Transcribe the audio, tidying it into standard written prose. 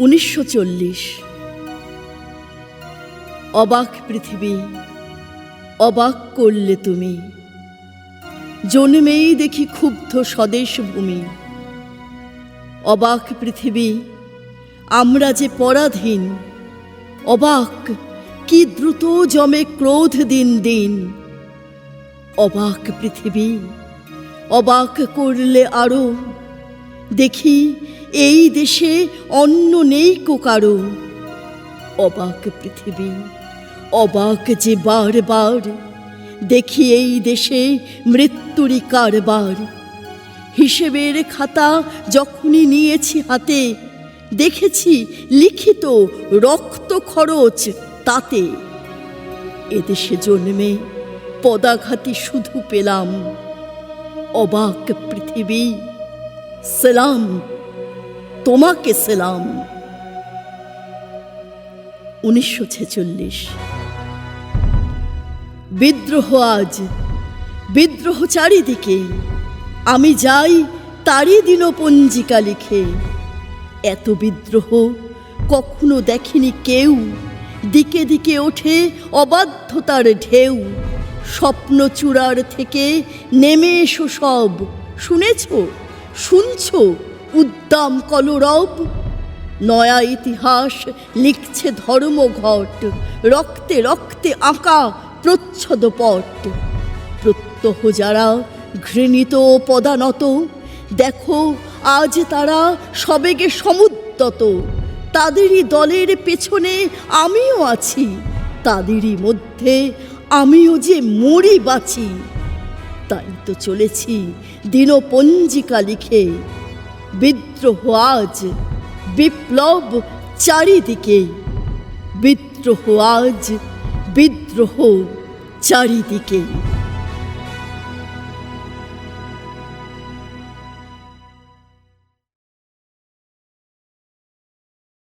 1940। অবাক পৃথিবী, অবাক করলে তুমি, জন্মেই দেখি ক্ষুব্ধ স্বদেশ ভূমি। অবাক পৃথিবী, আমরা যে পরাধীন, অবাক কি দ্রুত জমে ক্রোধ দিন দিন। অবাক পৃথিবী, অবাক করলে আরো, দেখি এই দেশে অন্য নেই কো কারো। অবাক পৃথিবী, অবাক যে বারবার, দেখি এই দেশে মৃত্যুরই কারবার। হিসেবের খাতা যখনই নিয়েছি হাতে, দেখেছি লিখিত রক্ত খরচ তাতে। এদেশে জন্মে পদাঘাতী শুধু পেলাম। অবাক পৃথিবী, সেলাম, তোমাকে সেলাম। 1946। বিদ্রোহ আজ, বিদ্রোহ চারিদিকে, আমি যাই তারই দিনপঞ্জিকা লিখে। এত বিদ্রোহ কখনো দেখেনি কেউ, দিকে দিকে ওঠে অবাধ্যতার ঢেউ। স্বপ্ন চূড়ার থেকে নেমে এসো সব, শুনেছ শুনছ উদ্দাম কলরব। নয়া ইতিহাস লিখছে ধর্মঘট, রক্তে রক্তে আঁকা প্রচ্ছদপট। প্রত্যহ যারা ঘৃণিত পদানত, দেখো আজ তারা সবেগে সমুদ্যত। তাদেরই দলের পেছনে আমিও আছি, তাদেরই মধ্যে আমিও যে মরি বাঁচি। তাই তো চলেছি দিনপঞ্জিকা লিখে। বিদ্রোহ আজ, বিপ্লব চারিদিকে। বিদ্রোহ আজ, বিদ্রোহ চারিদিকে।